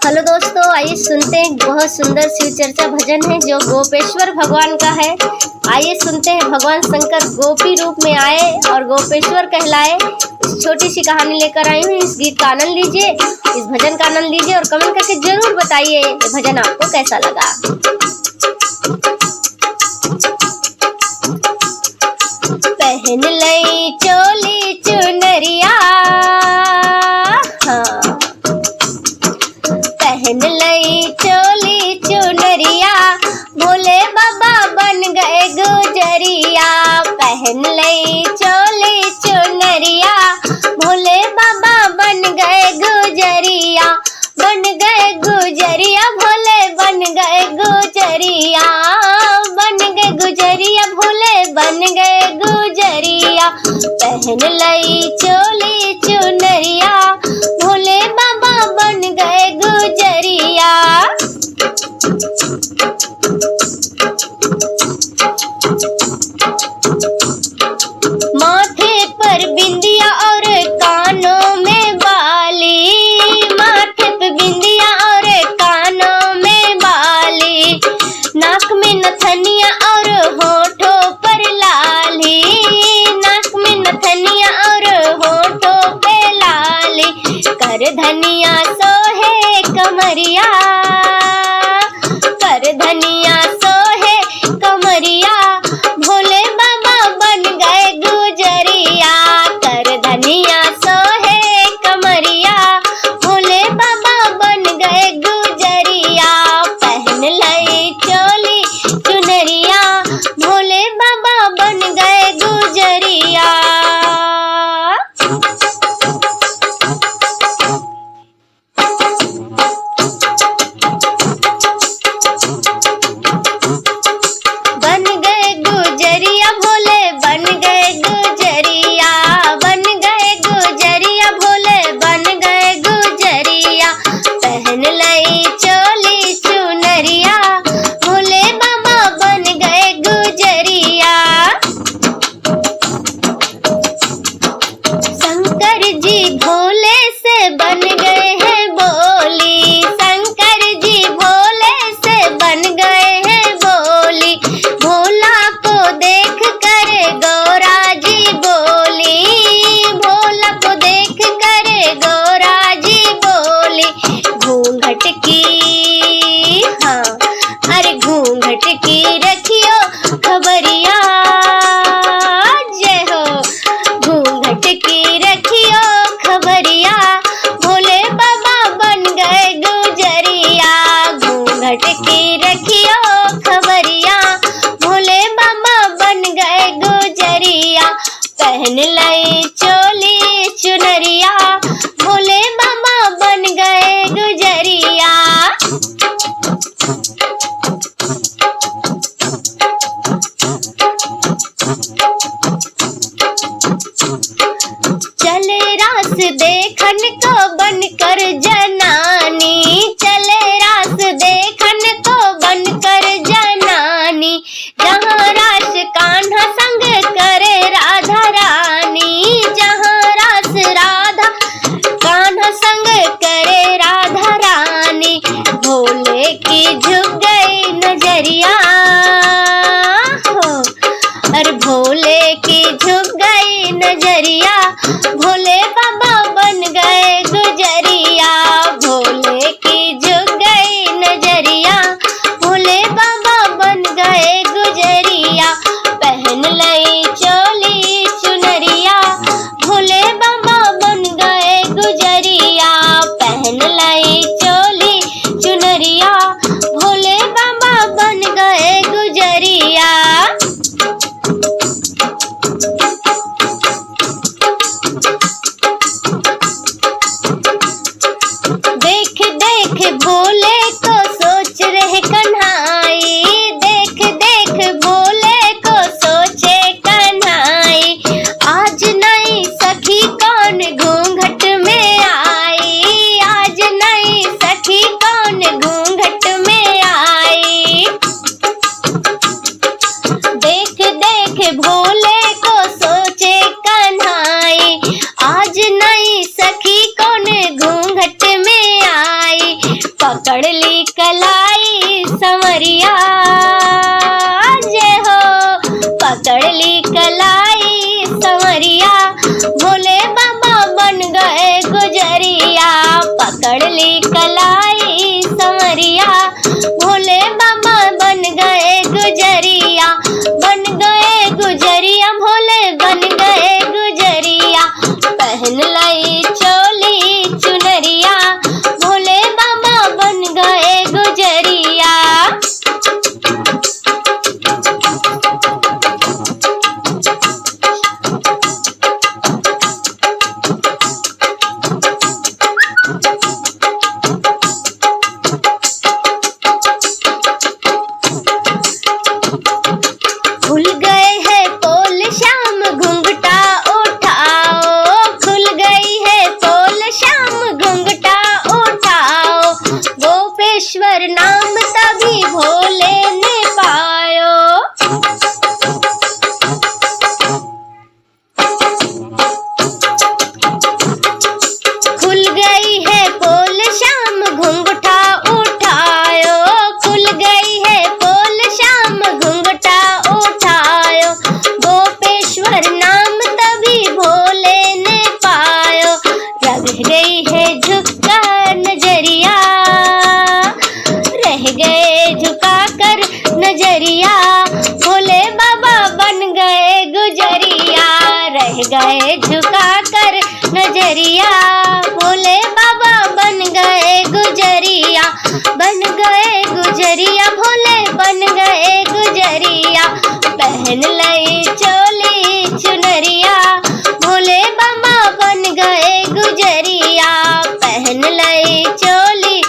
Hello दोस्तों, आइए सुनते हैं। बहुत सुंदर शिव चर्चा भजन है जो गोपेश्वर भगवान का है। आइए सुनते हैं। भगवान शंकर गोपी रूप में आए और गोपेश्वर कहलाए। छोटी सी कहानी लेकर आई हूँ। इस गीत का आनंद लीजिए, इस भजन का आनंद लीजिए और कमेंट करके जरूर बताइए ये भजन आपको कैसा लगा। पहन लई चोली चुनरिया, पहन लई चोली चुनरिया, भोले बाबा बन गए गुजरिया। पहन लई चोली चुनरिया, भोले बाबा बन गए गुजरिया। बन गए गुजरिया, भोले बन गए गुजरिया। बन गए गुजरिया, भोले बन गए गुजरिया। पहन लई चोली चुनरिया, भोले बाबा बन गए गुजरिया। माथे पर बिंदिया और कानों में बाली, माथे पे बिंदिया और कानों में बाली, नाक में नथनिया और होठों पर लाली, नाक में नथनिया और होठों पे लाली। कर धनिया सोहे कमरिया, कर धनिया सोहे कमरिया, भोले बाबा बन गए गुजरिया। कर धनिया सोहे कमरिया, भोले बाबा बन गए गुजरिया। पहन लई चोली चुनरिया, भोले बाबा बन गए गुजरिया। बन गए गुजरिया, भोले बन गए गुजरिया। बन गए गुजरिया, भोले बन गए गुजरिया। पहन लई चोली चुनरिया, भोले बाबा बन गए गुजरिया। शंकर जी भोले से बन गए हैं बोली, शंकर जी भोले से बन गए हैं बोली। भोला को देख कर गौरा जी बोली, भोला को देख कर गौरा जी बोली। घूंघट की, हाँ अरे घूंघट की रखियो खबरिया, जय हो। घूंघट की रखियो खबरिया, भोले बाबा बन गए गुजरिया। घूंघट की रखियो खबरिया, भोले बाबा बन गए गुजरिया। पहन लई चोली चुनरिया, भोले बाबा बन गए गुजरिया। चले रास देखन को बनकर जनानी, चले रास देखन को बनकर जनानी। जहाँ रास कान्हा संग करे राधा रानी, जहाँ रास राधा कान्हा संग करे राधा रानी। भोले की झुक गई नजरिया, हो अरे भोले की झुक गई नजरिया, भोले बाबा बन गए गुजरिया। भोले की झुक गई नजरिया, भोले बाबा बन गए गुजरिया। पहन लई चोली चुनरिया, भोले बाबा बन गए गुजरिया। पहन लई चोली चुनरिया, भोले बाबा बन गए गुजरिया। देख देख भोले को सोच रहे कन्हाई, देख देख भोले को सोचे कन्हाई। आज नई सखी कौन घूंघट में आई, आज नई सखी कौन घूंघट में आई। देख देख भोले को सोचे कन्हाई, आज नई सखी कौन घूंघट में आई। पकड़ ली कलाई संवरिया, भोले बाबा बन गए गुजरिया, बन गए गुजरिया, भोले बन गए गुजरिया। पहन लाई चोली चुनरिया, भोले बाबा बन गए गुजरिया। खुल गए हैं पोल श्याम घुंघटा उठाओ, खुल गई है पोल श्याम घुंघटा उठाओ, गोपेश्वर नाम तभी भोले ने पायो। खुल गई है पोल श्याम घुंघटा उठायो, खुल गई है पोल श्याम घुंघटा उठायो, गोपेश्वर नाम तभी भोले ने पायो। रह गई है झुका नजरिया, रह गए झुका कर नजरिया, भोले बाबा बन गए गुजरिया, रह गए झुका कर नजरिया, भोले बाबा बन गए गुजरिया, बन गए गुजरिया, भोले बन गए गुजरिया। पहन लई चोली चुनरिया, भोले बाबा बन गए गुजरिया, पहन लई चोली